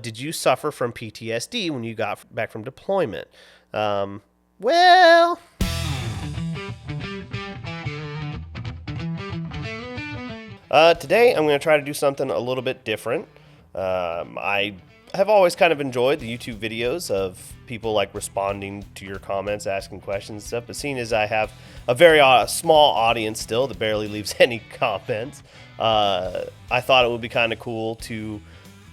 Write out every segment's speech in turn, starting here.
did you suffer from PTSD when you got back from deployment? Well, today I'm going to try to do something a little bit different. I have always kind of enjoyed the YouTube videos of people like responding to your comments, asking questions and stuff, but seeing as I have a very small audience still that barely leaves any comments, I thought it would be kind of cool to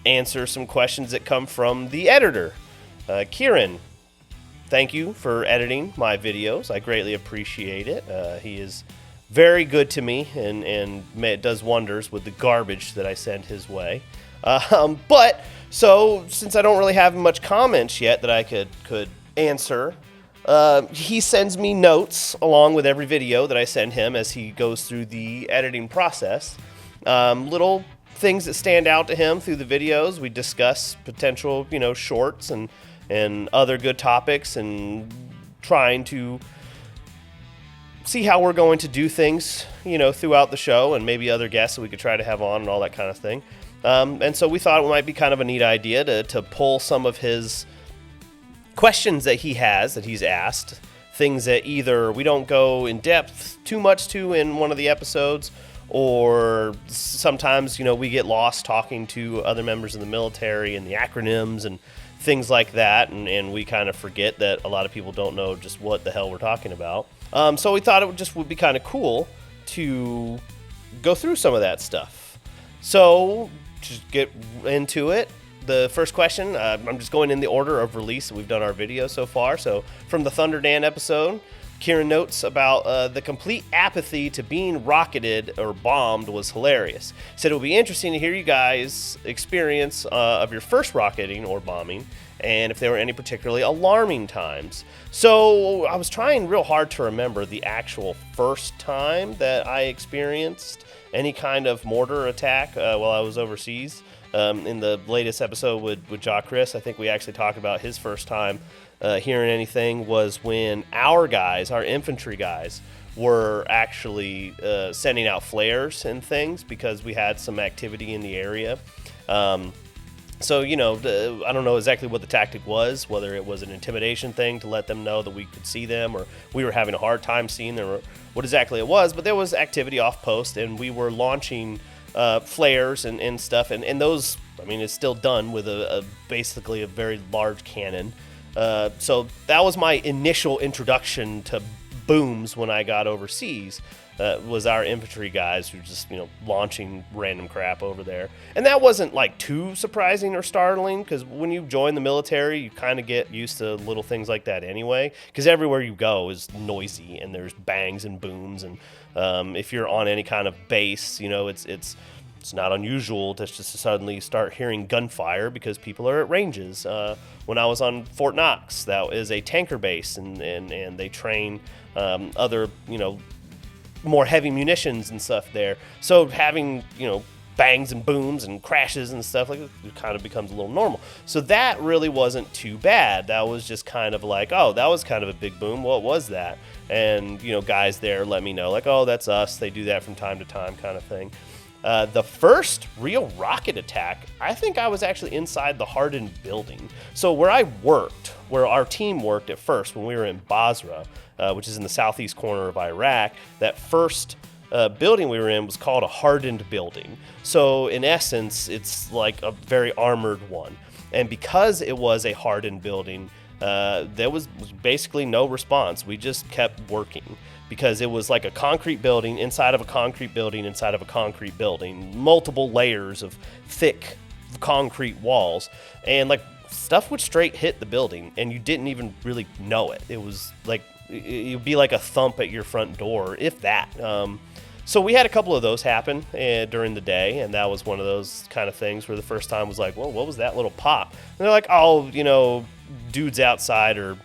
answer some questions that come from the editor. Keiron, thank you for editing my videos. I greatly appreciate it. He is very good to me and it does wonders with the garbage that I send his way. But so since I don't really have much comments yet that I could answer, he sends me notes along with every video that I send him as he goes through the editing process. Little things that stand out to him through the videos. We discuss potential, shorts and other good topics and trying to see how we're going to do things, throughout the show and maybe other guests that we could try to have on and all that kind of thing. And so we thought it might be kind of a neat idea to pull some of his questions that he has, that he's asked, things that either we don't go in depth too much to in one of the episodes, or sometimes, we get lost talking to other members of the military and the acronyms and things like that, and we kind of forget that a lot of people don't know just what the hell we're talking about. So we thought it would be kind of cool to go through some of that stuff. So just get into it. The first question, I'm just going in the order of release that we've done our video so far. So from the Thunder Dan episode, Keiron notes about the complete apathy to being rocketed or bombed was hilarious. He said it would be interesting to hear you guys' experience of your first rocketing or bombing, and if there were any particularly alarming times. So I was trying real hard to remember the actual first time that I experienced any kind of mortar attack while I was overseas. In the latest episode with Jock Chris, I think we actually talked about his first time hearing anything was when our infantry guys, were actually sending out flares and things because we had some activity in the area. So, I don't know exactly what the tactic was, whether it was an intimidation thing to let them know that we could see them, or we were having a hard time seeing them, or what exactly it was. But there was activity off post, and we were launching flares and stuff. And those, it's still done with basically a very large cannon. So that was my initial introduction to booms when I got overseas. Was our infantry guys who just, launching random crap over there. And that wasn't like too surprising or startling, because when you join the military, you kind of get used to little things like that anyway, because everywhere you go is noisy and there's bangs and booms. And if you're on any kind of base, it's not unusual to just suddenly start hearing gunfire because people are at ranges. When I was on Fort Knox, that is a tanker base, and they train other, more heavy munitions and stuff there. So having, bangs and booms and crashes and stuff like that, it kind of becomes a little normal. So that really wasn't too bad. That was just kind of like, oh, that was kind of a big boom. What was that? And, guys there let me know, like, oh, that's us. They do that from time to time kind of thing. The first real rocket attack, I think I was actually inside the hardened building. So where our team worked at first when we were in Basra, which is in the southeast corner of Iraq, that first building we were in was called a hardened building. So in essence, it's like a very armored one. And because it was a hardened building, there was basically no response. We just kept working, because it was like a concrete building inside of a concrete building inside of a concrete building, multiple layers of thick concrete walls, and like stuff would straight hit the building and you didn't even really know it. It was like, it would be like a thump at your front door, if that. So we had a couple of those happen during the day, and that was one of those kind of things where the first time was like, well, what was that little pop? And they're like, oh, dudes outside are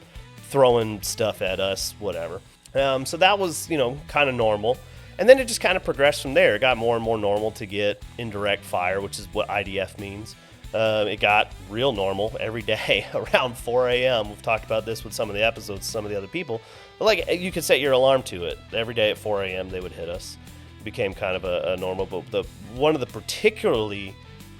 throwing stuff at us, whatever. So that was, kind of normal. And then it just kind of progressed from there. It got more and more normal to get indirect fire, which is what IDF means. It got real normal every day around 4 a.m. We've talked about this with some of the episodes, some of the other people. But like, you could set your alarm to it. Every day at 4 a.m. they would hit us. It became kind of a normal. But one of the particularly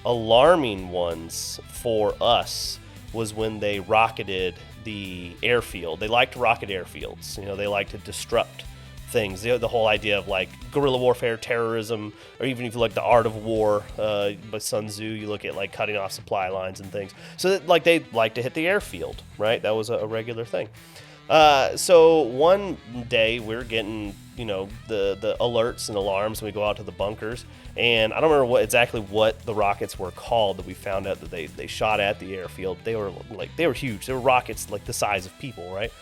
alarming ones for us was when they rocketed the airfield. They like to rocket airfields. They like to disrupt things. The whole idea of like guerrilla warfare, terrorism, or even if you look The Art of War by Sun Tzu, you look at like cutting off supply lines and things. So that, like, they like to hit the airfield, right? That was a regular thing. So one day we're getting, the alerts and alarms, and we go out to the bunkers, and I don't remember exactly what the rockets were called that we found out that they shot at the airfield. They were huge. They were rockets like the size of people, right?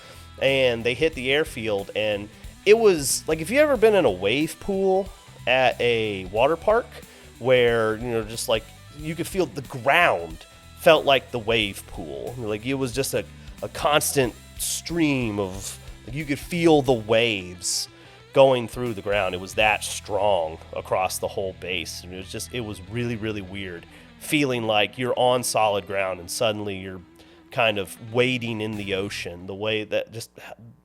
And they hit the airfield, and it was like, if you ever been in a wave pool at a water park where, just like you could feel the ground felt like the wave pool. Like it was just a constant stream of, like, you could feel the waves going through the ground. It was that strong across the whole base. And it was really, really weird feeling like you're on solid ground and suddenly you're kind of wading in the ocean, the way that just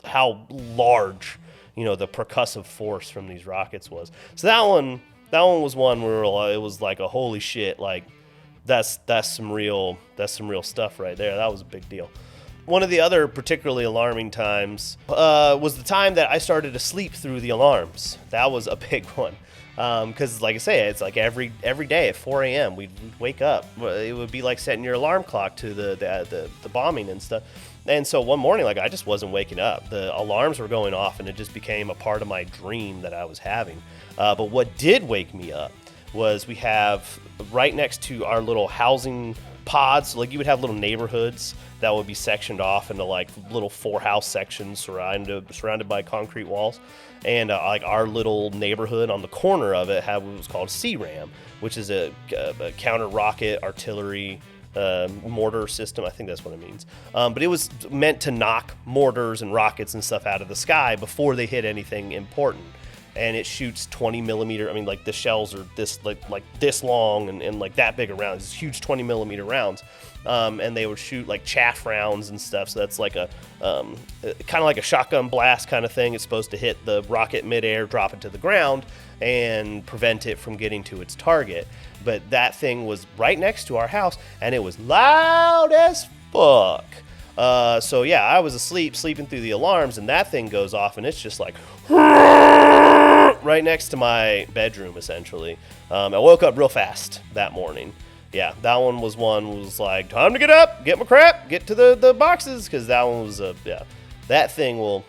how large, the percussive force from these rockets was. So that one was one where it was like a holy shit, like that's some real stuff right there. That was a big deal. One of the other particularly alarming times was the time that I started to sleep through the alarms. That was a big one. Because, like I say, it's like every day at 4 a.m. we'd wake up. It would be like setting your alarm clock to the bombing and stuff. And so one morning, like, I just wasn't waking up. The alarms were going off, and it just became a part of my dream that I was having. But what did wake me up was we have right next to our little housing pods, like you would have little neighborhoods that would be sectioned off into like little 4-house sections surrounded by concrete walls. And like our little neighborhood on the corner of it had what was called CRAM, which is a counter rocket artillery mortar system. I think that's what it means. But it was meant to knock mortars and rockets and stuff out of the sky before they hit anything important. And it shoots 20 millimeter. I mean, like the shells are this like this long and like that big of rounds. It's huge 20 millimeter rounds. And they would shoot like chaff rounds and stuff. So that's like a kind of like a shotgun blast kind of thing. It's supposed to hit the rocket midair, drop it to the ground, and prevent it from getting to its target. But that thing was right next to our house, and it was loud as fuck. So yeah, I was sleeping through the alarms, and that thing goes off, and it's just like right next to my bedroom, essentially. I woke up real fast that morning. Yeah, that one was like, time to get up, get my crap, get to the boxes, because that one was that thing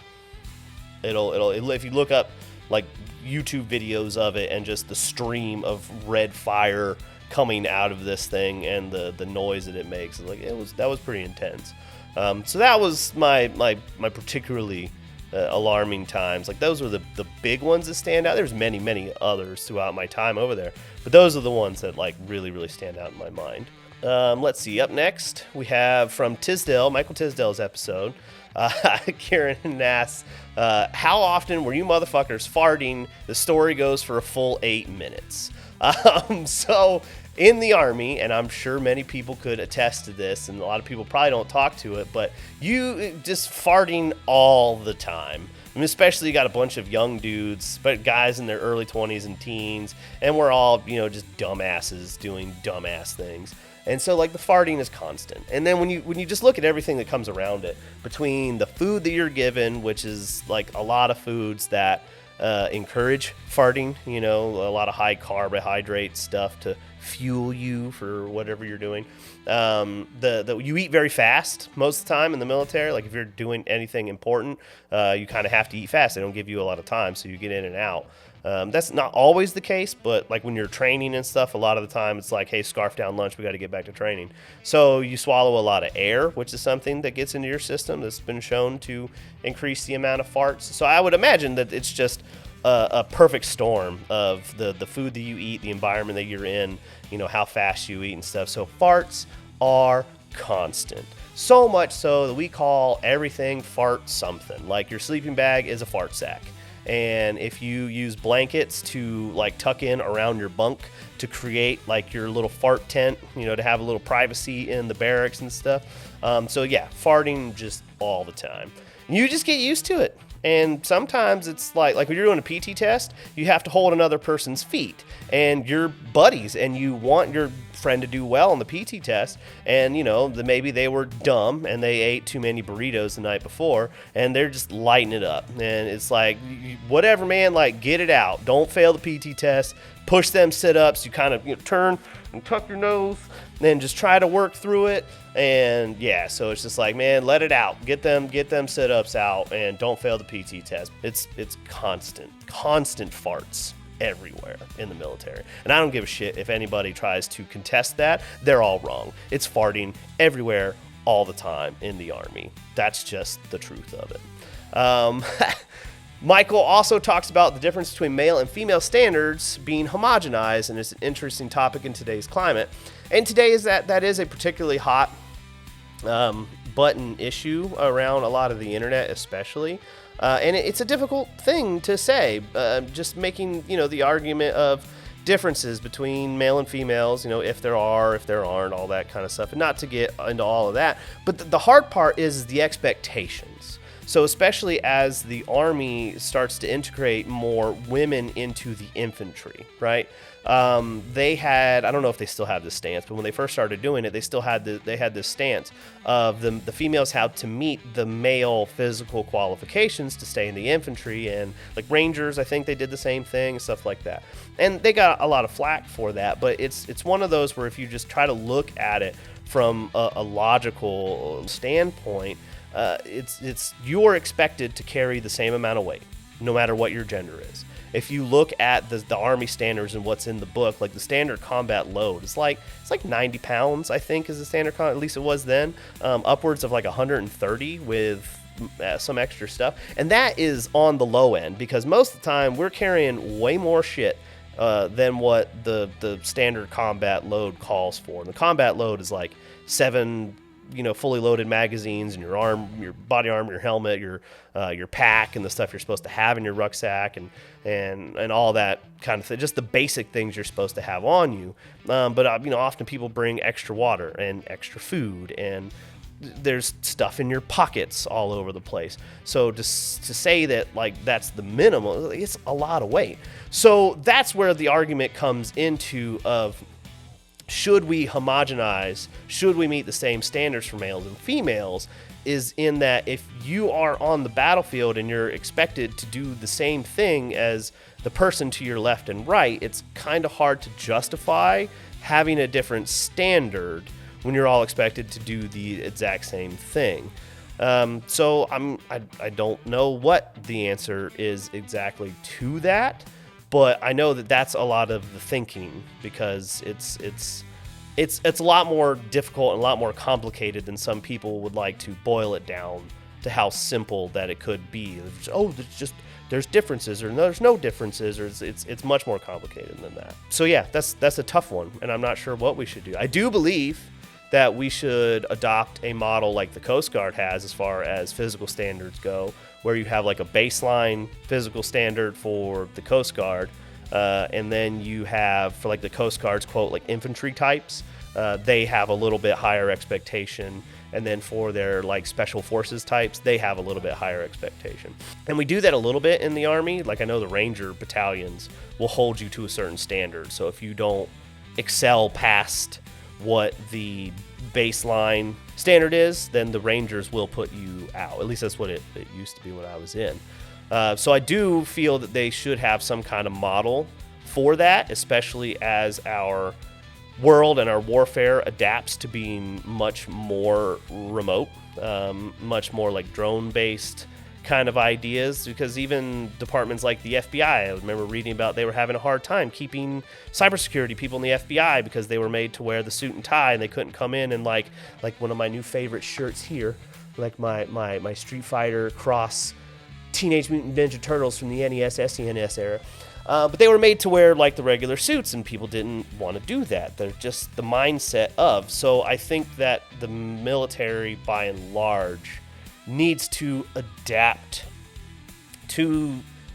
it'll if you look up like YouTube videos of it and just the stream of red fire coming out of this thing and the noise that it makes, like that was pretty intense. So that was my particularly alarming times. Like those were the big ones that stand out. There's many others throughout my time over there, but those are the ones that like really stand out in my mind. Let's see. Up next, we have from Michael Tisdale's episode. Keiron asks, how often were you motherfuckers farting? The story goes for a full 8 minutes. So in the Army, and I'm sure many people could attest to this, and a lot of people probably don't talk to it, but you just farting all the time. I mean, especially you got a bunch of young dudes, but guys in their early 20s and teens, and we're all, just dumbasses doing dumbass things. And so like the farting is constant. And then when you just look at everything that comes around it, between the food that you're given, which is like a lot of foods that encourage farting, a lot of high carbohydrate stuff to fuel you for whatever you're doing. You eat very fast most of the time in the military. Like if you're doing anything important, you kind of have to eat fast. They don't give you a lot of time, so you get in and out. That's not always the case, but like when you're training and stuff, a lot of the time it's like, hey, scarf down lunch, we got to get back to training. So you swallow a lot of air, which is something that gets into your system that's been shown to increase the amount of farts. So I would imagine that it's just a perfect storm of the food that you eat, the environment that you're in, how fast you eat and stuff. So farts are constant. So much so that we call everything fart something. Like your sleeping bag is a fart sack. And if you use blankets to like tuck in around your bunk to create like your little fart tent, to have a little privacy in the barracks and stuff. So yeah, farting just all the time. You just get used to it. And sometimes it's like when you're doing a PT test, you have to hold another person's feet and your buddies, and you want your friend to do well on the PT test, and maybe they were dumb and they ate too many burritos the night before, and they're just lighting it up. And it's like, whatever, man, like, get it out. Don't fail the PT test. Push them sit-ups. You kind of turn and tuck your nose, and then just try to work through it. And yeah, so it's just like, man, let it out. Get them sit-ups out, and don't fail the PT test. It's constant farts everywhere in the military. And I don't give a shit if anybody tries to contest that. They're all wrong. It's farting everywhere all the time in the Army. That's just the truth of it. Michael also talks about the difference between male and female standards being homogenized, and it's an interesting topic in today's climate. And today is that is a particularly hot button issue around a lot of the internet, especially. And it's a difficult thing to say, just making, the argument of differences between male and females, if there are, if there aren't, all that kind of stuff. And not to get into all of that, but the hard part is the expectations. So especially as the Army starts to integrate more women into the infantry, right? They had, I don't know if they still have this stance, but when they first started doing it, they had this stance of the females had to meet the male physical qualifications to stay in the infantry, and like Rangers, I think they did the same thing and stuff like that. And they got a lot of flack for that, but it's one of those where if you just try to look at it from a logical standpoint, you are expected to carry the same amount of weight, no matter what your gender is. If you look at the Army standards and what's in the book, like the standard combat load, it's like 90 pounds, I think, is the standard at least it was then, upwards of like 130 with some extra stuff. And that is on the low end, because most of the time we're carrying way more shit than what the standard combat load calls for. And the combat load is like 7 fully loaded magazines, and your body armor, your helmet, your pack, and the stuff you're supposed to have in your rucksack, and all that kind of thing. Just the basic things you're supposed to have on you. But often people bring extra water and extra food, and there's stuff in your pockets all over the place. So to say that like that's the minimum, it's a lot of weight. So that's where the argument comes into of, should we homogenize? Should we meet the same standards for males and females? Is in that if you are on the battlefield and you're expected to do the same thing as the person to your left and right, it's kind of hard to justify having a different standard when you're all expected to do the exact same thing. So I don't know what the answer is exactly to that. But I know that that's a lot of the thinking, because it's a lot more difficult and a lot more complicated than some people would like to boil it down to how simple that it could be. There's differences, or there's no differences, or it's much more complicated than that. So yeah, that's a tough one, and I'm not sure what we should do. I do believe that we should adopt a model like the Coast Guard has as far as physical standards go, where you have like a baseline physical standard for the Coast Guard, and then you have, for like the Coast Guard's quote, like infantry types, they have a little bit higher expectation, and then for their like special forces types, they have a little bit higher expectation. And we do that a little bit in the Army. Like I know the Ranger battalions will hold you to a certain standard, so if you don't excel past what the baseline standard is, then the Rangers will put you out. At least that's what it used to be when I was in. So I do feel that they should have some kind of model for that, especially as our world and our warfare adapts to being much more remote, much more like drone-based kind of ideas, because even departments like the FBI, I remember reading about they were having a hard time keeping cybersecurity people in the FBI because they were made to wear the suit and tie, and they couldn't come in and like one of my new favorite shirts here, like my Street Fighter Cross Teenage Mutant Ninja Turtles from the NES, SNES era. But they were made to wear like the regular suits, and people didn't want to do that. They're just the mindset of. So I think that the military, by and large, needs to adapt to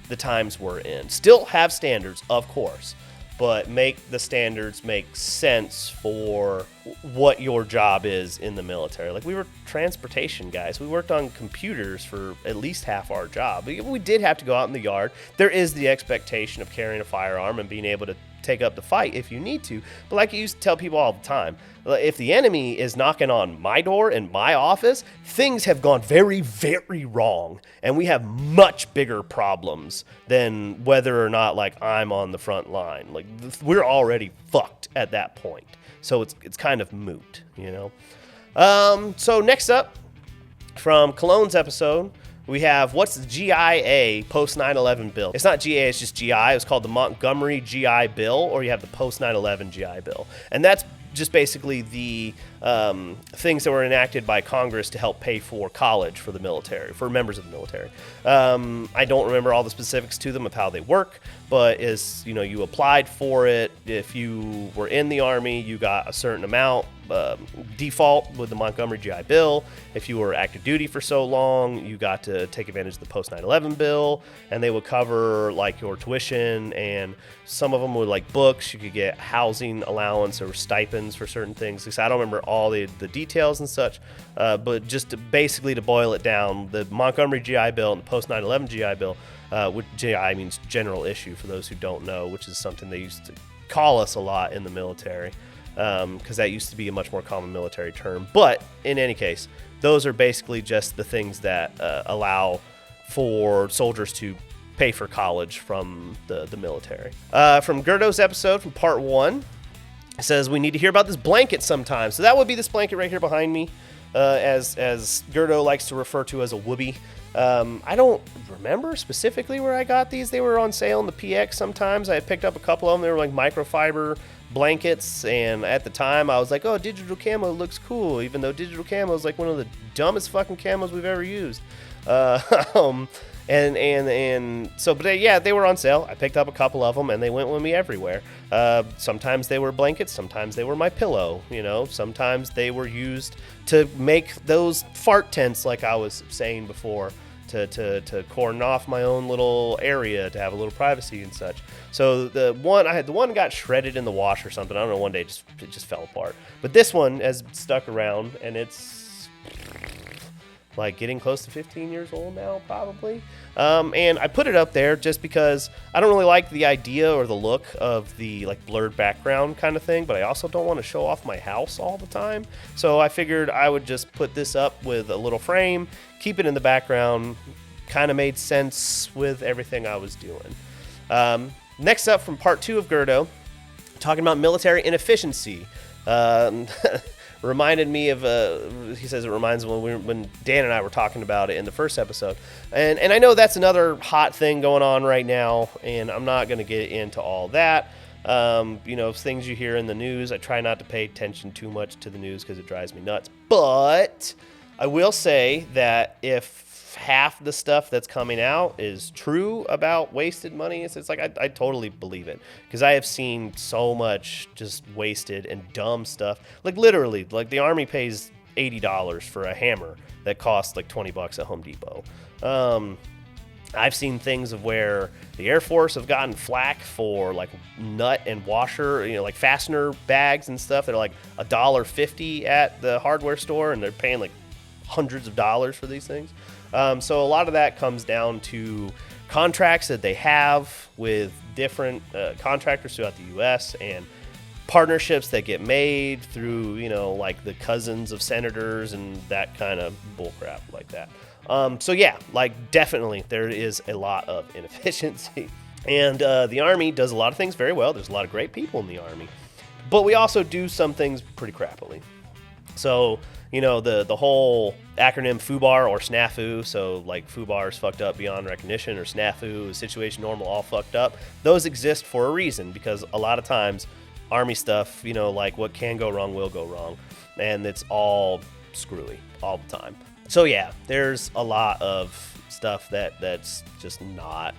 the times we're in. Still have standards, of course, but make the standards make sense for what your job is in the military. Like, we were transportation guys. We worked on computers for at least half our job. We did have to go out in the yard. There is the expectation of carrying a firearm and being able to take up the fight if you need to. But like I used to tell people all the time, if the enemy is knocking on my door in my office, things have gone very, very wrong, and we have much bigger problems than whether or not like I'm on the front line. Like we're already fucked at that point, so it's kind of moot, you know. So next up, from Cologne's episode, we have what's the GIA post 9/11 bill. It's not GA, it's just GI. It was called the Montgomery GI Bill, or you have the post 9/11 GI Bill, and that's just basically the things that were enacted by Congress to help pay for college for the military, for members of the military. I don't remember all the specifics to them of how they work, but you applied for it. If you were in the Army, you got a certain amount default with the Montgomery GI Bill. If you were active duty for so long, you got to take advantage of the post 9/11 bill, and they would cover like your tuition, and some of them were like books. You could get housing allowance or stipends for certain things. I don't remember all the details and such, but just basically to boil it down, the Montgomery GI Bill and the post 9/11 GI Bill, which GI means general issue for those who don't know, which is something they used to call us a lot in the military, because that used to be a much more common military term. But in any case, those are basically just the things that allow for soldiers to pay for college from the military. From Gerdo's episode, from part 1, it says we need to hear about this blanket sometime. So that would be this blanket right here behind me, as Gerdo likes to refer to as a whoopee. I don't remember specifically where I got these. They were on sale in the PX sometimes. I had picked up a couple of them. They were like microfiber blankets, and at the time I was like, oh, digital camo looks cool, even though digital camo is like one of the dumbest fucking camos we've ever used. And so, but yeah, they were on sale. I picked up a couple of them, and they went with me everywhere. Sometimes they were blankets, sometimes they were my pillow, sometimes they were used to make those fart tents, like I was saying before, to cordon off my own little area, to have a little privacy and such. So the one got shredded in the wash or something. I don't know, one day it just fell apart. But this one has stuck around, and it's like getting close to 15 years old now, probably. And I put it up there just because I don't really like the idea or the look of the like blurred background kind of thing, but I also don't want to show off my house all the time. So I figured I would just put this up with a little frame, keep it in the background. Kind of made sense with everything I was doing. Next up, from part 2 of Gerdo, talking about military inefficiency. Reminded me of he says it reminds him when Dan and I were talking about it in the first episode, and I know that's another hot thing going on right now, and I'm not going to get into all that. Things you hear in the news, I try not to pay attention too much to the news because it drives me nuts, but I will say that if half the stuff that's coming out is true about wasted money, it's like I totally believe it, because I have seen so much just wasted and dumb stuff. Like literally, like the Army pays $80 for a hammer that costs like $20 at Home Depot. I've seen things of where the Air Force have gotten flack for like nut and washer, like fastener bags and stuff that are like $1.50 at the hardware store, and they're paying like hundreds of dollars for these things. So a lot of that comes down to contracts that they have with different contractors throughout the U.S. and partnerships that get made through, like the cousins of senators and that kind of bullcrap like that. So yeah, like definitely there is a lot of inefficiency. And the Army does a lot of things very well. There's a lot of great people in the Army. But we also do some things pretty crappily. So, the whole acronym FUBAR or SNAFU, so like FUBAR is fucked up beyond recognition, or SNAFU is situation normal all fucked up. Those exist for a reason, because a lot of times Army stuff, like what can go wrong will go wrong, and it's all screwy all the time. So yeah, there's a lot of stuff that's just not.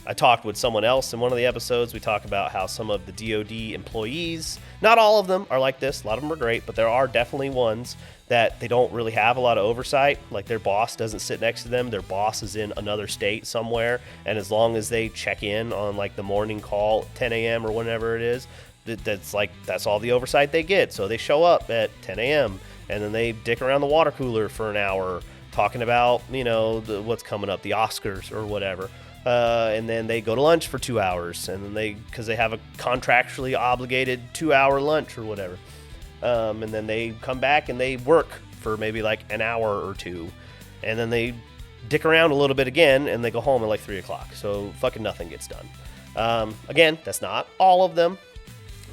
I talked with someone else in one of the episodes. We talk about how some of the DoD employees, not all of them are like this, a lot of them are great, but there are definitely ones that they don't really have a lot of oversight. Like their boss doesn't sit next to them. Their boss is in another state somewhere, and as long as they check in on like the morning call at 10 a.m. or whenever it is, that's all the oversight they get. So they show up at 10 a.m. and then they dick around the water cooler for an hour talking about, what's coming up, the Oscars or whatever. and then they go to lunch for 2 hours, and then because they have a contractually obligated 2-hour lunch or whatever, and then they come back and they work for maybe like an hour or two, and then they dick around a little bit again, and they go home at like 3 o'clock. So fucking nothing gets done. Again, that's not all of them,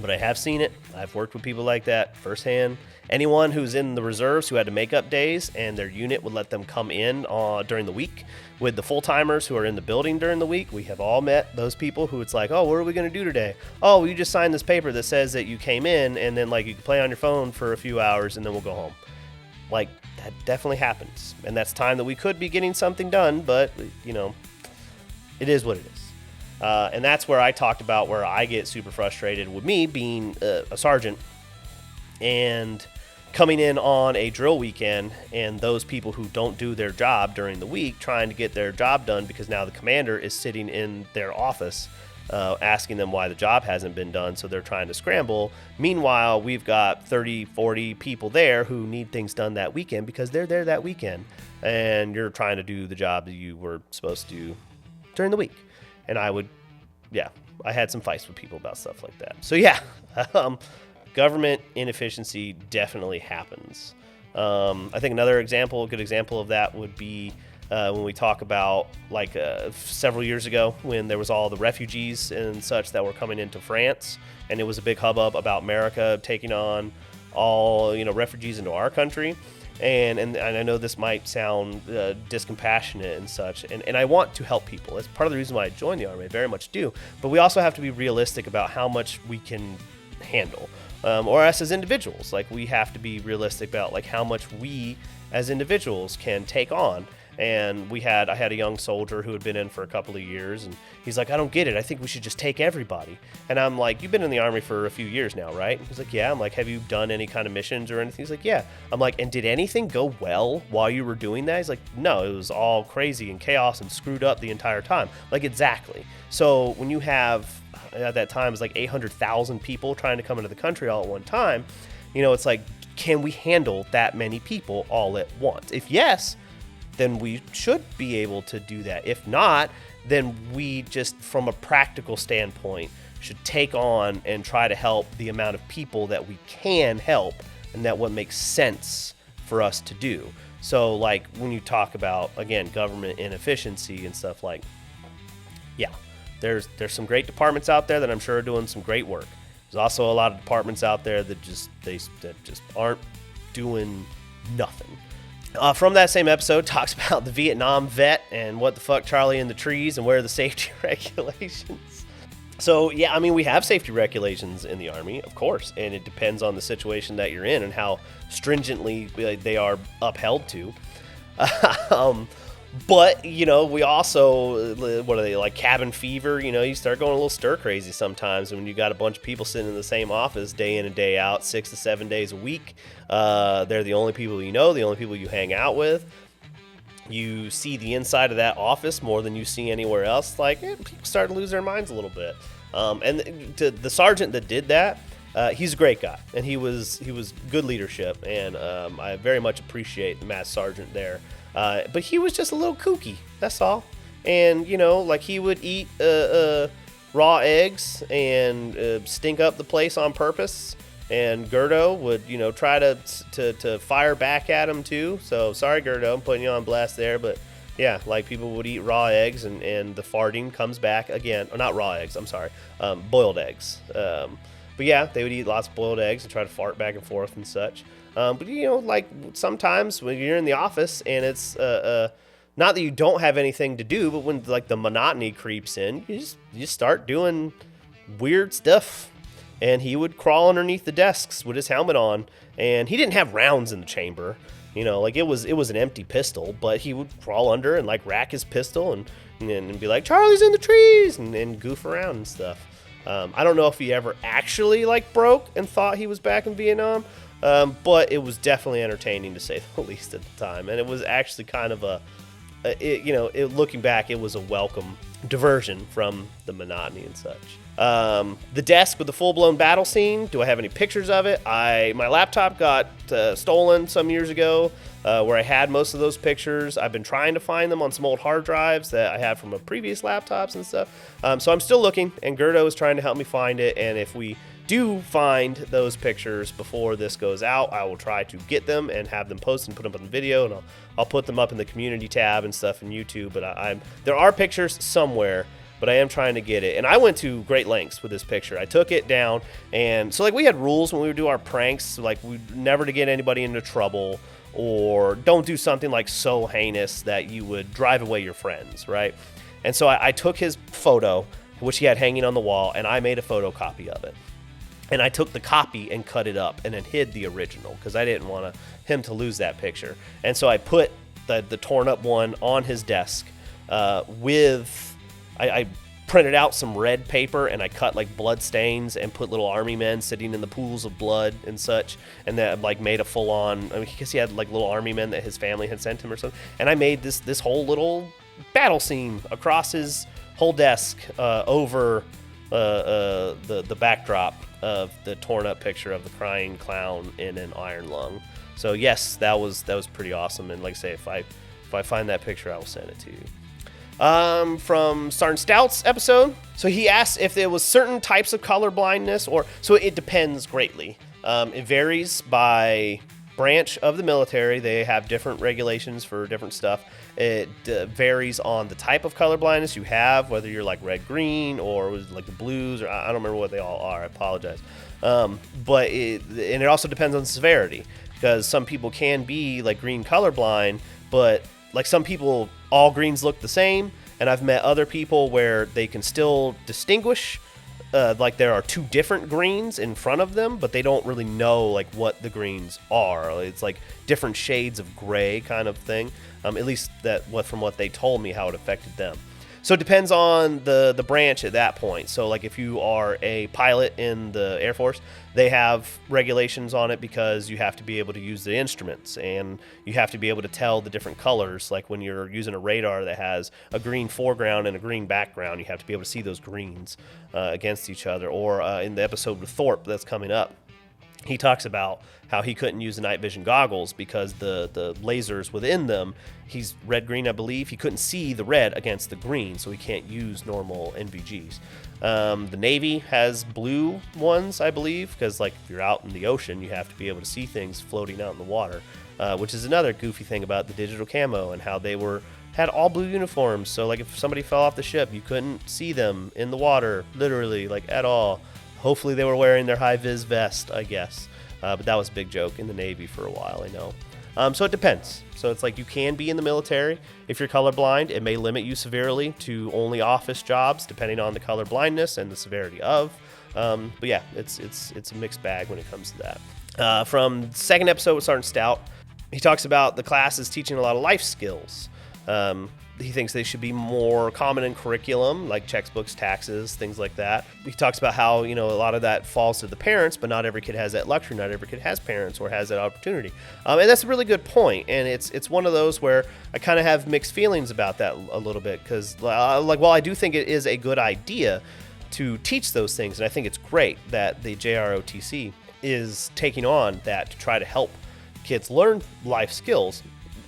but I have seen it. I've worked with people like that firsthand. Anyone who's in the reserves who had to make up days and their unit would let them come in during the week with the full-timers who are in the building during the week. We have all met those people who it's like, oh, what are we going to do today? Oh, you just signed this paper that says that you came in, and then like you can play on your phone for a few hours and then we'll go home. Like, that definitely happens. And that's time that we could be getting something done, but, you know, it is what it is. And that's where I talked about where I get super frustrated with me being a sergeant and coming in on a drill weekend, and those people who don't do their job during the week trying to get their job done because now the commander is sitting in their office asking them why the job hasn't been done, so they're trying to scramble. Meanwhile, we've got 30, 40 people there who need things done that weekend because they're there that weekend, and you're trying to do the job that you were supposed to do during the week. And I had some fights with people about stuff like that. So yeah, government inefficiency definitely happens. I think another example, a good example of that would be when we talk about like several years ago when there was all the refugees and such that were coming into France, and it was a big hubbub about America taking on all, you know, refugees into our country. And I know this might sound discompassionate and such, and I want to help people. That's part of the reason why I joined the Army. I very much do. But we also have to be realistic about how much we can handle. Or us as individuals. Like, we have to be realistic about like how much we as individuals can take on. And I had a young soldier who had been in for a couple of years, and he's like, I don't get it. I think we should just take everybody. And I'm like, you've been in the Army for a few years now, right? He's like, yeah. I'm like, have you done any kind of missions or anything? He's like, yeah. I'm like, and did anything go well while you were doing that? He's like, no, it was all crazy and chaos and screwed up the entire time. Like, exactly. So when you have, at that time, it was like 800,000 people trying to come into the country all at one time, you know, it's like, can we handle that many people all at once? If yes, then we should be able to do that. If not, then we just, from a practical standpoint, should take on and try to help the amount of people that we can help, and that what makes sense for us to do. So like when you talk about, again, government inefficiency and stuff, like, yeah, there's some great departments out there that I'm sure are doing some great work. There's also a lot of departments out there that just aren't doing nothing. From that same episode, talks about the Vietnam vet and what the fuck Charlie in the trees and where are the safety regulations. So yeah, I mean, we have safety regulations in the Army, of course, and it depends on the situation that you're in and how stringently they are upheld to. But, you know, we also, what are they, like cabin fever? You know, you start going a little stir crazy sometimes when you got a bunch of people sitting in the same office day in and day out, 6 to 7 days a week. They're the only people you know, the only people you hang out with. You see the inside of that office more than you see anywhere else. Like, people start to lose their minds a little bit. And the sergeant that did that, he's a great guy, and he was good leadership, and I very much appreciate the mass sergeant there. But he was just a little kooky, that's all. And, you know, like, he would eat raw eggs and stink up the place on purpose. And Gerdo would, you know, try to fire back at him too. So, sorry, Gerdo, I'm putting you on blast there. But, yeah, like, people would eat raw eggs, and the farting comes back again. Or not raw eggs, I'm sorry. Boiled eggs. But, yeah, they would eat lots of boiled eggs and try to fart back and forth and such. But, you know, like, sometimes when you're in the office and it's not that you don't have anything to do, but when, like, the monotony creeps in, you start doing weird stuff. And he would crawl underneath the desks with his helmet on, and he didn't have rounds in the chamber. You know, like, it was an empty pistol, but he would crawl under and, like, rack his pistol and be like, Charlie's in the trees, and goof around and stuff. I don't know if he ever actually, like, broke and thought he was back in Vietnam. But it was definitely entertaining, to say the least, at the time. And it was actually kind of looking back, it was a welcome diversion from the monotony and such. The desk with the full-blown battle scene, do I have any pictures of it? My laptop got stolen some years ago, where I had most of those pictures. I've been trying to find them on some old hard drives that I had from a previous laptops and stuff. So I'm still looking, and Gerdo is trying to help me find it, and if we do find those pictures before this goes out, I will try to get them and have them posted and put them on the video, and I'll put them up in the community tab and stuff in YouTube. But there are pictures somewhere, but I am trying to get it. And I went to great lengths with this picture. I took it down, and so like we had rules when we would do our pranks, like we never to get anybody into trouble, or don't do something like so heinous that you would drive away your friends, right? And so I took his photo, which he had hanging on the wall, and I made a photocopy of it. And I took the copy and cut it up and then hid the original because I didn't want him to lose that picture. And so I put the torn up one on his desk I printed out some red paper and I cut like blood stains and put little army men sitting in the pools of blood and such, and that like made a full on, because he had like little army men that his family had sent him or something, and I made this whole little battle scene across his whole desk over the backdrop of the torn up picture of the crying clown in an iron lung. So yes, that was pretty awesome, and like I say, if I find that picture, I will send it to you. From Sergeant Stout's episode. So he asked if there was certain types of color blindness, so it depends greatly. It varies by branch of the military. They have different regulations for different stuff. It varies on the type of color blindness you have, whether you're like red, green, or like the blues, or I don't remember what they all are. I apologize. But it also depends on severity, because some people can be like green colorblind, but like some people, all greens look the same, and I've met other people where they can still distinguish, like there are two different greens in front of them, but they don't really know like what the greens are. It's like different shades of gray kind of thing. At least from what they told me, how it affected them. So it depends on the branch at that point. So like if you are a pilot in the Air Force, they have regulations on it because you have to be able to use the instruments, and you have to be able to tell the different colors. Like when you're using a radar that has a green foreground and a green background, you have to be able to see those greens against each other. Or in the episode with Thorpe that's coming up, he talks about how he couldn't use the night vision goggles because the lasers within them, he's red-green, I believe. He couldn't see the red against the green, so he can't use normal NVGs. The Navy has blue ones, I believe, because like if you're out in the ocean, you have to be able to see things floating out in the water, which is another goofy thing about the digital camo and how they had all blue uniforms. So like if somebody fell off the ship, you couldn't see them in the water, literally, like at all. Hopefully they were wearing their high-vis vest, I guess. But that was a big joke in the Navy for a while, I know. So it depends. So it's like you can be in the military. If you're colorblind, it may limit you severely to only office jobs, depending on the color blindness and the severity of. But yeah, it's a mixed bag when it comes to that. From the second episode with Sergeant Stout, he talks about the class is teaching a lot of life skills. He thinks they should be more common in curriculum, like textbooks, taxes, things like that. He talks about how, a lot of that falls to the parents, but not every kid has that luxury. Not every kid has parents or has that opportunity. And that's a really good point. And it's one of those where I kind of have mixed feelings about that a little bit, because while I do think it is a good idea to teach those things, and I think it's great that the JROTC is taking on that to try to help kids learn life skills,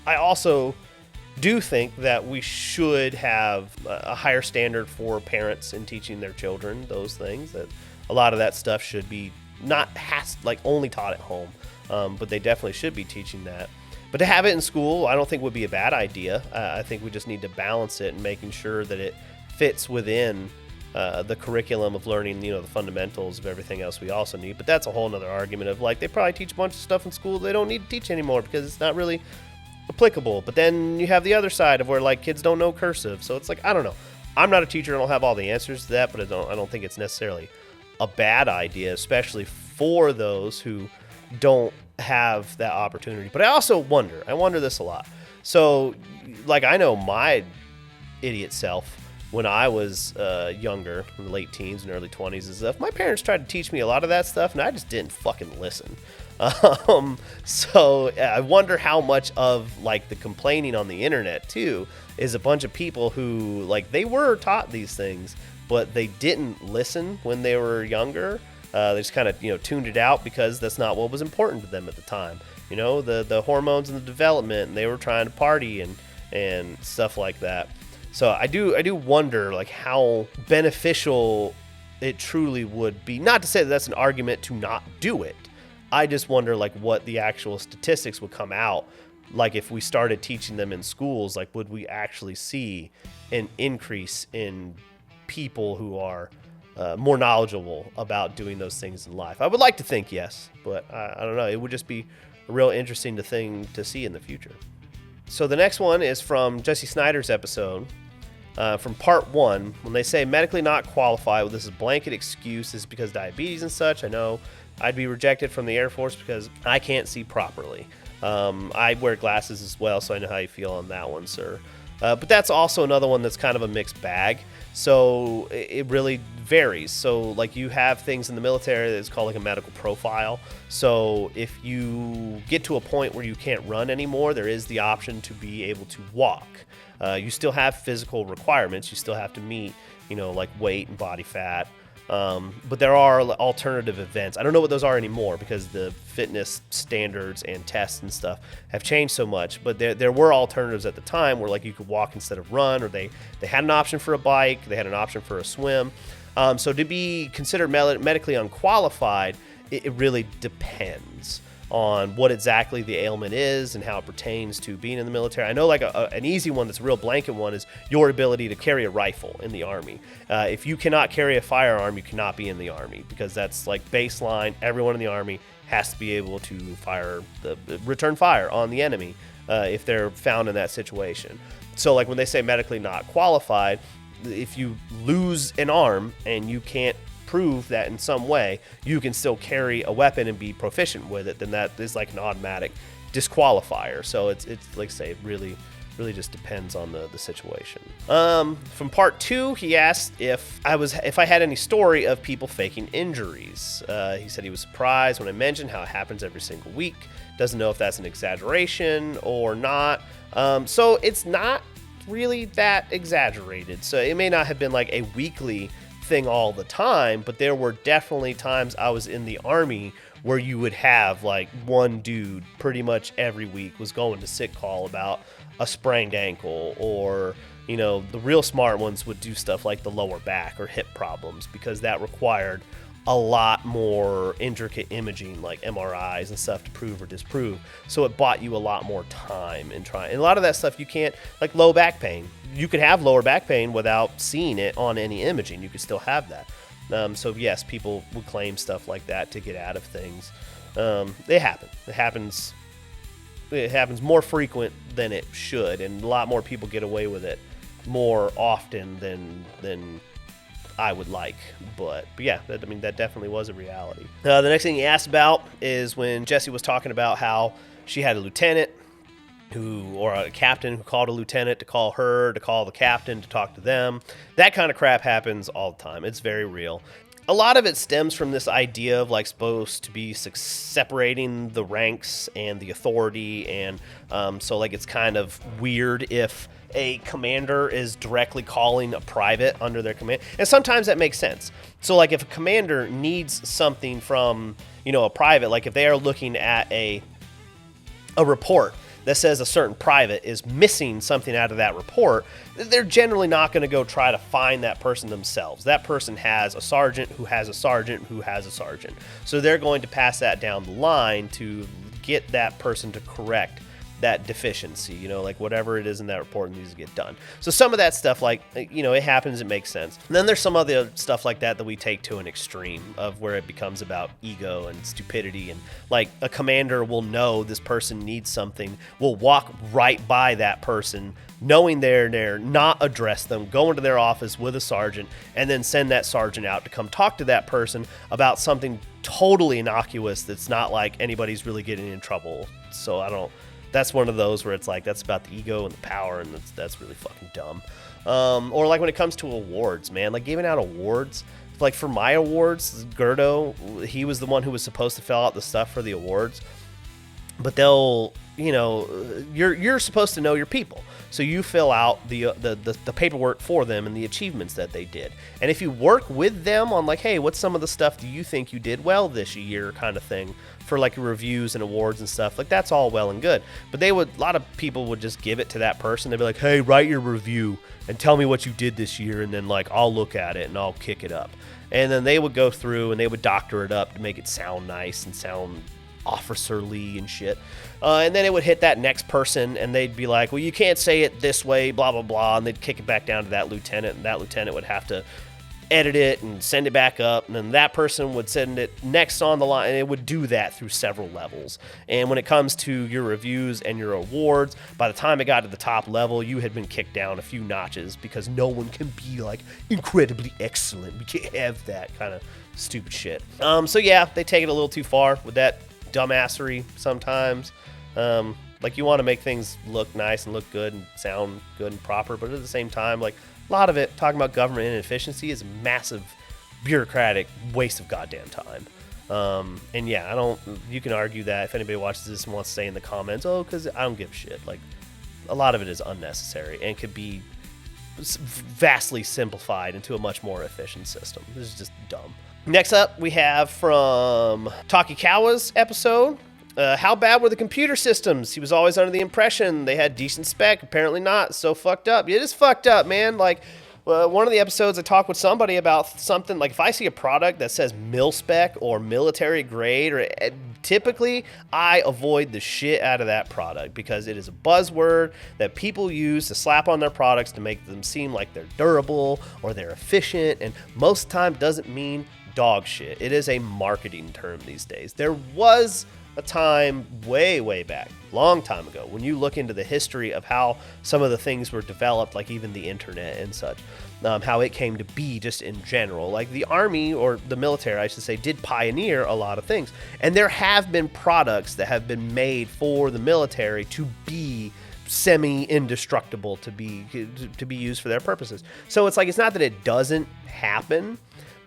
I also do think that we should have a higher standard for parents in teaching their children those things. That a lot of that stuff should be only taught at home, but they definitely should be teaching that. But to have it in school, I don't think would be a bad idea. I think we just need to balance it and making sure that it fits within the curriculum of learning, the fundamentals of everything else we also need. But that's a whole nother argument of like they probably teach a bunch of stuff in school they don't need to teach anymore because it's not really applicable. But then you have the other side of where like kids don't know cursive, so it's like, I don't know. I'm not a teacher, I don't have all the answers to that, but I don't think it's necessarily a bad idea, especially for those who don't have that opportunity. But I also wonder this a lot. So like I know my idiot self when I was younger, in the late teens and early 20s and stuff, my parents tried to teach me a lot of that stuff and I just didn't fucking listen. So I wonder how much of like the complaining on the internet too is a bunch of people who like they were taught these things, but they didn't listen when they were younger. They just kind of, tuned it out because that's not what was important to them at the time. The hormones and the development, and they were trying to party and stuff like that. So I do wonder like how beneficial it truly would be. Not to say that that's an argument to not do it. I just wonder like what the actual statistics would come out. Like if we started teaching them in schools, like would we actually see an increase in people who are more knowledgeable about doing those things in life? I would like to think yes, but I don't know. It would just be a real interesting thing to see in the future. So the next one is from Jesse Snyder's episode, from part 1. When they say medically not qualified, well, this is a blanket excuse. This is because diabetes and such. I know I'd be rejected from the Air Force because I can't see properly. I wear glasses as well, so I know how you feel on that one, sir. But that's also another one that's kind of a mixed bag. So it really varies. So like you have things in the military that's called like a medical profile. So if you get to a point where you can't run anymore, there is the option to be able to walk. You still have physical requirements. You still have to meet, like weight and body fat. But there are alternative events. I don't know what those are anymore because the fitness standards and tests and stuff have changed so much. But there were alternatives at the time where like you could walk instead of run, or they had an option for a bike. They had an option for a swim. So to be considered medically unqualified, it really depends on what exactly the ailment is and how it pertains to being in the military. I know like an easy one that's a real blanket one is your ability to carry a rifle in the Army. If you cannot carry a firearm, you cannot be in the Army because that's like baseline. Everyone in the Army has to be able to return fire on the enemy if they're found in that situation. So like when they say medically not qualified, if you lose an arm and you can't prove that in some way you can still carry a weapon and be proficient with it, then that is like an automatic disqualifier. So it's like I say, it really just depends on the situation. From part 2, he asked if I had any story of people faking injuries. He said he was surprised when I mentioned how it happens every single week. Doesn't know if that's an exaggeration or not. So it's not really that exaggerated. So it may not have been like a weekly thing all the time, but there were definitely times I was in the Army where you would have like one dude pretty much every week was going to sick call about a sprained ankle, or the real smart ones would do stuff like the lower back or hip problems because that required a lot more intricate imaging like MRIs and stuff to prove or disprove. So it bought you a lot more time in trying. And a lot of that stuff you can't, like low back pain. You could have lower back pain without seeing it on any imaging. You could still have that. So yes, people would claim stuff like that to get out of things. It happens. It happens more frequent than it should, and a lot more people get away with it more often than I would like, but yeah, that definitely was a reality. The next thing he asked about is when Jessie was talking about how she had a lieutenant or a captain who called a lieutenant to call her, to call the captain, to talk to them. That kind of crap happens all the time. It's very real. A lot of it stems from this idea of like supposed to be separating the ranks and the authority, and so like it's kind of weird if a commander is directly calling a private under their command. And sometimes that makes sense. So like if a commander needs something from, a private, like if they are looking at a report that says a certain private is missing something out of that report, they're generally not going to go try to find that person themselves. That person has a sergeant who has a sergeant who has a sergeant. So they're going to pass that down the line to get that person to correct that deficiency, like whatever it is in that report needs to get done. So some of that stuff, like, it happens, it makes sense. And then there's some other stuff like that we take to an extreme of where it becomes about ego and stupidity. And like a commander will know this person needs something, will walk right by that person, knowing they're there, not address them, go into their office with a sergeant, and then send that sergeant out to come talk to that person about something totally innocuous that's not like anybody's really getting in trouble. So that's one of those where it's like that's about the ego and the power, and that's really fucking dumb. Or like when it comes to awards, man, like giving out awards. Like for my awards, Gerdo, he was the one who was supposed to fill out the stuff for the awards. But they'll, you're supposed to know your people. So you fill out the paperwork for them and the achievements that they did. And if you work with them on like, hey, what's some of the stuff do you think you did well this year kind of thing for like reviews and awards and stuff, like that's all well and good. But a lot of people would just give it to that person. They'd be like, hey, write your review and tell me what you did this year, and then like I'll look at it and I'll kick it up. And then they would go through and they would doctor it up to make it sound nice and sound officerly and shit. And then it would hit that next person and they'd be like, well, you can't say it this way, blah, blah, blah. And they'd kick it back down to that lieutenant, and that lieutenant would have to edit it and send it back up. And then that person would send it next on the line, and it would do that through several levels. And when it comes to your reviews and your awards, by the time it got to the top level, you had been kicked down a few notches because no one can be like incredibly excellent. We can't have that kind of stupid shit. So yeah, they take it a little too far with that dumbassery sometimes. Like you want to make things look nice and look good and sound good and proper, but at the same time, like a lot of it talking about government inefficiency is a massive bureaucratic waste of goddamn time. And yeah, you can argue that if anybody watches this and wants to say in the comments, oh, because I don't give a shit. Like a lot of it is unnecessary and could be vastly simplified into a much more efficient system. This is just dumb. Next up, we have from Takikawa's episode. How bad were the computer systems? He was always under the impression they had decent spec. Apparently not. So fucked up. It is fucked up, man. Like, one of the episodes I talked with somebody about something, like if I see a product that says mil spec or military grade, or typically I avoid the shit out of that product because it is a buzzword that people use to slap on their products to make them seem like they're durable or they're efficient, and most of the time doesn't mean dog shit. It is a marketing term these days. There was a time way back, long time ago, when you look into the history of how some of the things were developed, like even the internet and such, how it came to be just in general. Like the army, or the military I should say, did pioneer a lot of things, and there have been products that have been made for the military to be semi-indestructible, to be used for their purposes. So it's like, it's not that it doesn't happen,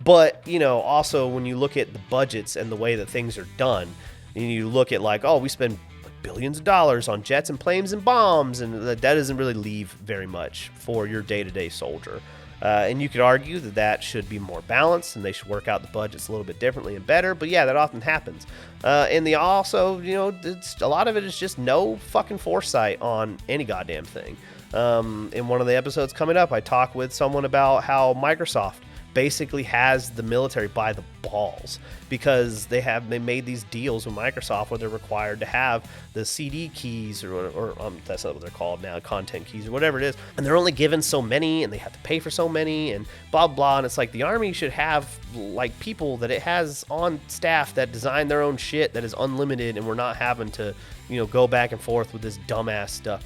but you know, also when you look at the budgets and the way that things are done, and you look at like, oh, we spend billions of dollars on jets and planes and bombs, and that doesn't really leave very much for your day-to-day soldier. And you could argue that should be more balanced, and they should work out the budgets a little bit differently and better. But yeah, that often happens. And they also, you know, a lot of it is just no fucking foresight on any goddamn thing. In one of the episodes coming up, I talk with someone about how Microsoft basically has the military by the balls, because they made these deals with Microsoft where they're required to have the CD keys or that's not what they're called now, content keys or whatever it is, and they're only given so many and they have to pay for so many and blah blah. And it's like the army should have like people that it has on staff that design their own shit that is unlimited, and we're not having to, you know, go back and forth with this dumbass stuff.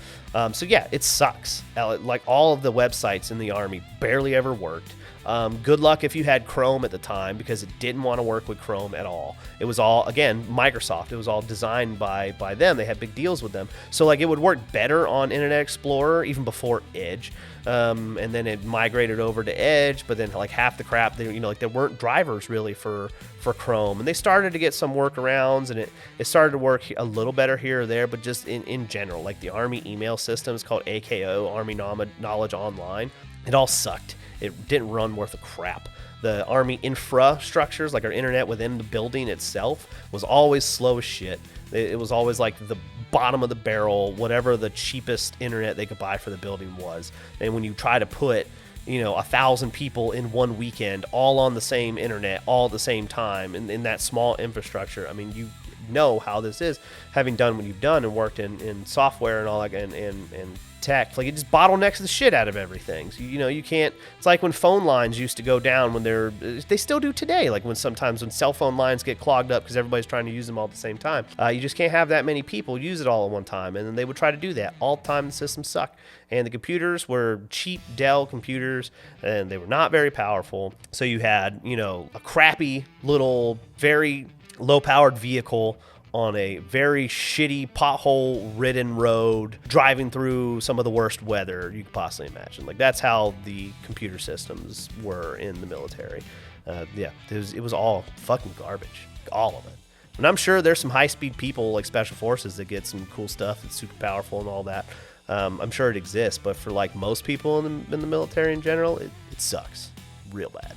So yeah, it sucks. Like all of the websites in the army barely ever worked. Good luck if you had Chrome at the time, because it didn't want to work with Chrome at all. It was all, again, Microsoft. It was all designed by them. They had big deals with them. So like it would work better on Internet Explorer even before Edge. And then it migrated over to Edge, but then like half the crap, you know, like there weren't drivers really for Chrome. And they started to get some workarounds, and it started to work a little better here or there, but just in general, like the Army email system is called AKO, Army Knowledge Online. It all sucked. It didn't run worth a crap. The Army infrastructures, like our internet within the building itself, was always slow as shit. It was always like the bottom of the barrel, whatever the cheapest internet they could buy for the building was. And when you try to put, you know, 1,000 people in one weekend all on the same internet all at the same time in that small infrastructure, I mean, you know how this is, having done what you've done and worked in software and all that and tech. Like, it just bottlenecks the shit out of everything. So, you know, you can't, it's like when phone lines used to go down when they still do today, like when cell phone lines get clogged up because everybody's trying to use them all at the same time. You just can't have that many people use it all at one time, and then they would try to do that all the time. The systems suck, and the computers were cheap Dell computers, and they were not very powerful. So you had, you know, a crappy little, very low-powered vehicle on a very shitty pothole-ridden road, driving through some of the worst weather you could possibly imagine. Like, that's how the computer systems were in the military. Yeah, it was all fucking garbage, all of it. And I'm sure there's some high-speed people like Special Forces that get some cool stuff that's super powerful and all that. I'm sure it exists, but for like most people in the military in general, it sucks real bad.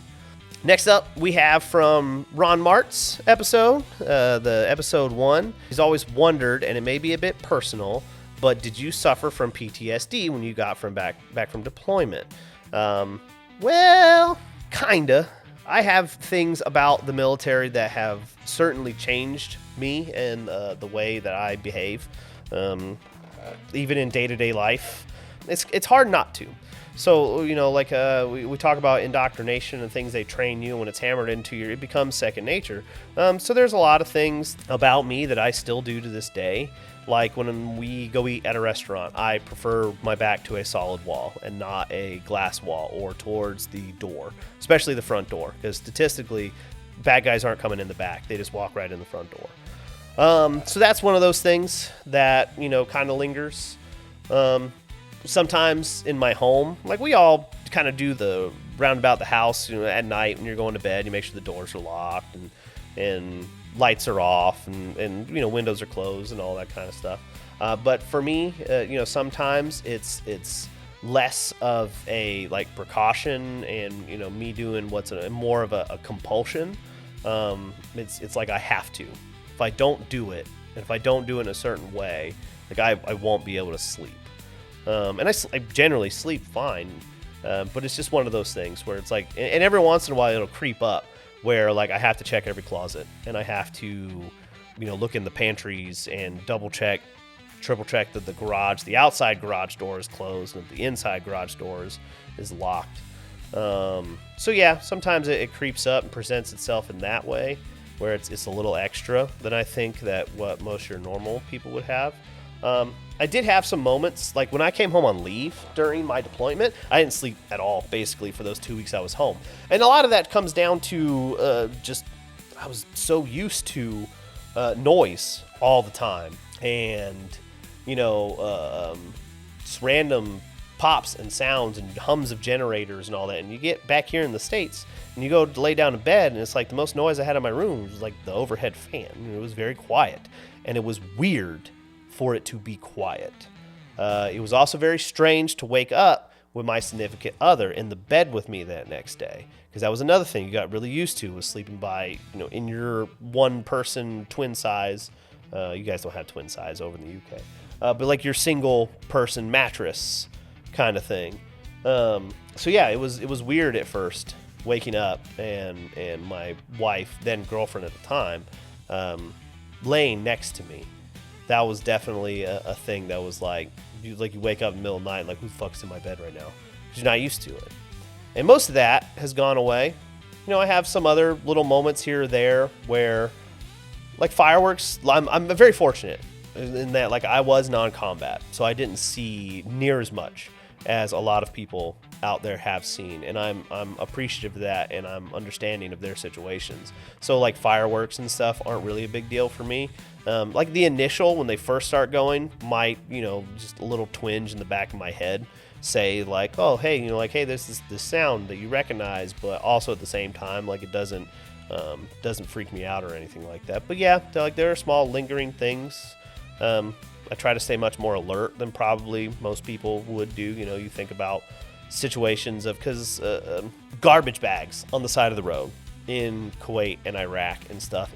Next up, we have from Ron Mart's episode, the episode 1. He's always wondered, and it may be a bit personal, but did you suffer from PTSD when you got back from deployment? Well, kinda. I have things about the military that have certainly changed me and the way that I behave, even in day-to-day life. It's hard not to. So, like we talk about indoctrination and things they train you, when it's hammered into you, it becomes second nature. So there's a lot of things about me that I still do to this day. Like when we go eat at a restaurant, I prefer my back to a solid wall and not a glass wall or towards the door, especially the front door, because statistically, bad guys aren't coming in the back. They just walk right in the front door. So that's one of those things that, kind of lingers. Sometimes in my home, like we all kind of do the roundabout the house, at night when you're going to bed, you make sure the doors are locked and lights are off and windows are closed and all that kind of stuff. But for me, sometimes it's less of a like precaution and, me doing what's more of a compulsion. It's like I have to. If I don't do it, and if I don't do it in a certain way, like I won't be able to sleep. And I generally sleep fine, but it's just one of those things where it's like, and every once in a while it'll creep up where like I have to check every closet and I have to, look in the pantries and double check, triple check that the garage, the outside garage door is closed and the inside garage door is locked. So yeah, sometimes it creeps up and presents itself in that way where it's a little extra than I think that what most of your normal people would have. I did have some moments, like when I came home on leave during my deployment, I didn't sleep at all, basically, for those 2 weeks I was home. And a lot of that comes down to I was so used to noise all the time. And, just random pops and sounds and hums of generators and all that. And you get back here in the States, and you go to lay down in bed, and it's like the most noise I had in my room was like the overhead fan. It was very quiet, and it was weird for it to be quiet. It was also very strange to wake up with my significant other in the bed with me that next day, because that was another thing you got really used to, was sleeping by, in your one-person twin size. You guys don't have twin size over in the UK, but like your single-person mattress kind of thing. So yeah, it was weird at first waking up and my wife, then girlfriend at the time, laying next to me. That was definitely a thing that was like you wake up in the middle of the night, like, who the fuck's in my bed right now? Because you're not used to it. And most of that has gone away. I have some other little moments here or there where, like fireworks, I'm very fortunate in that, like, I was non-combat, so I didn't see near as much as a lot of people out there have seen, and I'm appreciative of that, and I'm understanding of their situations. So like fireworks and stuff aren't really a big deal for me. Like the initial, when they first start going, might, just a little twinge in the back of my head say like, oh, hey, hey, there's this sound that you recognize, but also at the same time, like, it doesn't freak me out or anything like that. But yeah, there are small lingering things. I try to stay much more alert than probably most people would do. You think about situations of, because garbage bags on the side of the road in Kuwait and Iraq and stuff,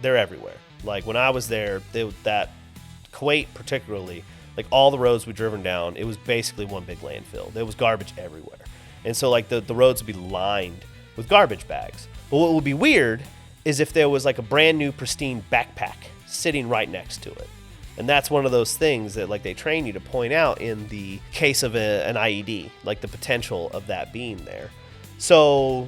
they're everywhere. Like when I was there, that Kuwait particularly, like all the roads we'd driven down, it was basically one big landfill. There was garbage everywhere. And so like the roads would be lined with garbage bags. But what would be weird is if there was like a brand new pristine backpack sitting right next to it. And that's one of those things that like they train you to point out in the case of an IED, like the potential of that being there. So,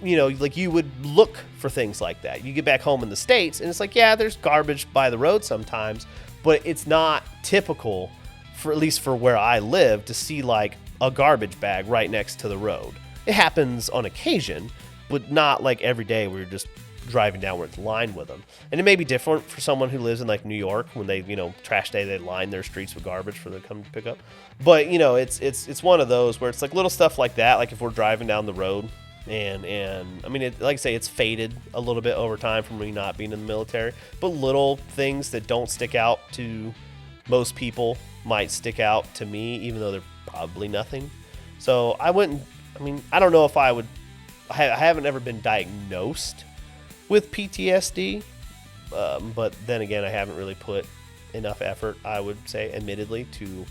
like you would look for things like that. You get back home in the States and it's like, yeah, there's garbage by the road sometimes, but it's not typical, for at least for where I live, to see like a garbage bag right next to the road. It happens on occasion, but not like every day where you're just driving down where it's lined with them. And it may be different for someone who lives in like New York, when they, trash day, they line their streets with garbage for them to come pick up. But, it's one of those where it's like little stuff like that. Like if we're driving down the road And I mean, like I say, it's faded a little bit over time from me not being in the military, but little things that don't stick out to most people might stick out to me, even though they're probably nothing. So I don't know if I would. I haven't ever been diagnosed with PTSD, but then again, I haven't really put enough effort, I would say, admittedly, to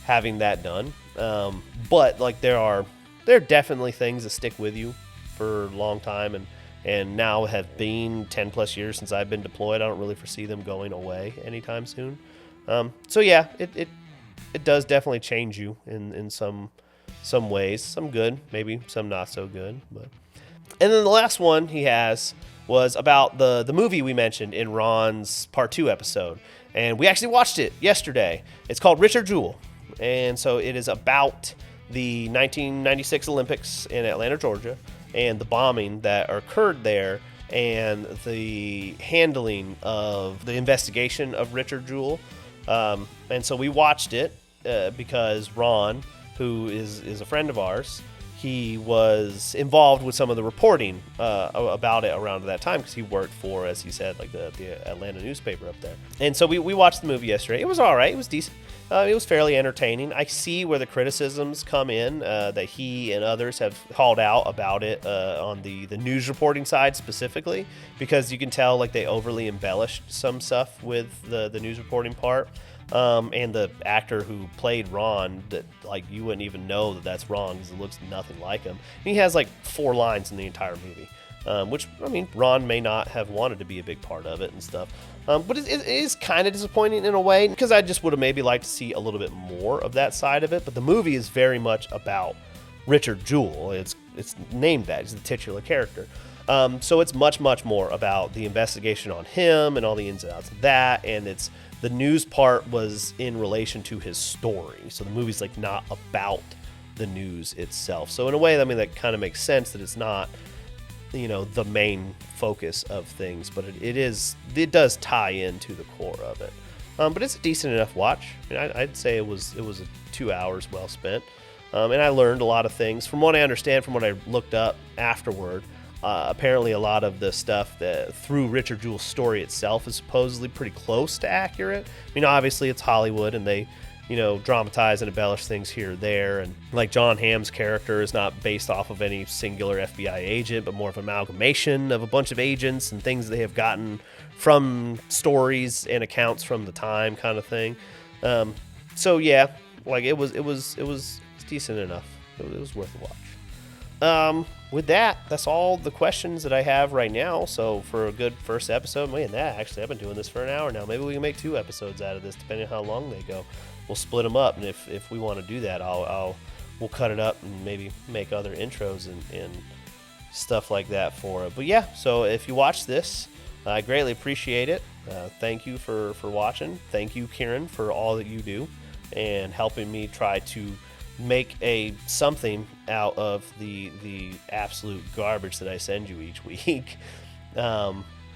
having that done. But like there are definitely things that stick with you for a long time, and now have been 10 plus years since I've been deployed. I don't really foresee them going away anytime soon. So yeah, it does definitely change you in some ways, some good, maybe some not so good. But and then the last one he has was about the movie we mentioned in Ron's Part 2 episode, and we actually watched it yesterday. It's called Richard Jewell, and so it is about the 1996 Olympics in Atlanta, Georgia, and the bombing that occurred there, and the handling of the investigation of Richard Jewell. And so we watched it because Ron, who is a friend of ours, he was involved with some of the reporting about it around that time because he worked for, as he said, like the Atlanta newspaper up there. And so we watched the movie yesterday. It was all right. It was decent. It was fairly entertaining. I see where the criticisms come in that he and others have called out about it on the news reporting side specifically, because you can tell like they overly embellished some stuff with the news reporting part. And the actor who played Ron, that like you wouldn't even know that that's Ron because it looks nothing like him. And he has like 4 lines in the entire movie, which, I mean, Ron may not have wanted to be a big part of it and stuff. But it is kind of disappointing in a way, because I just would have maybe liked to see a little bit more of that side of it. But the movie is very much about Richard Jewell. It's named that. He's the titular character. So it's much more about the investigation on him and all the ins and outs of that. And the news part was in relation to his story. So the movie's like not about the news itself. So in a way, I mean, that kind of makes sense that it's not, the main focus of things, but it does tie into the core of it. But it's a decent enough watch. I mean, I'd say it was 2 hours well spent. And I learned a lot of things. From what I understand, from what I looked up afterward, apparently a lot of the stuff that through Richard Jewell's story itself is supposedly pretty close to accurate. I mean, obviously it's Hollywood and they, dramatize and embellish things here or there. And like John Hamm's character is not based off of any singular FBI agent, but more of an amalgamation of a bunch of agents and things they have gotten from stories and accounts from the time, kind of thing. So yeah, like it was decent enough. It was worth a watch. With that, that's all the questions that I have right now. So for a good first episode, man, I've been doing this for an hour now. Maybe we can make 2 episodes out of this, depending on how long they go. We'll split them up, and if we want to do that, we'll cut it up and maybe make other intros and stuff like that for it. But yeah, so if you watch this, I greatly appreciate it. Thank you for watching. Thank you, Keiron, for all that you do and helping me try to make something out of the absolute garbage that I send you each week.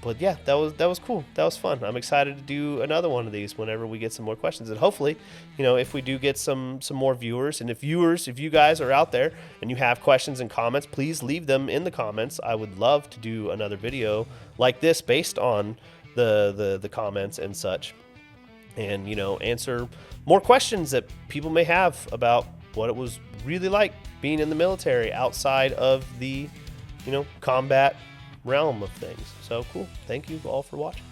But yeah, that was cool. That was fun. I'm excited to do another one of these whenever we get some more questions. And hopefully, if we do get some more viewers, and if you guys are out there and you have questions and comments, please leave them in the comments. I would love to do another video like this based on the comments and such, and answer more questions that people may have about what it was really like being in the military outside of the combat realm of things. So cool. Thank you all for watching.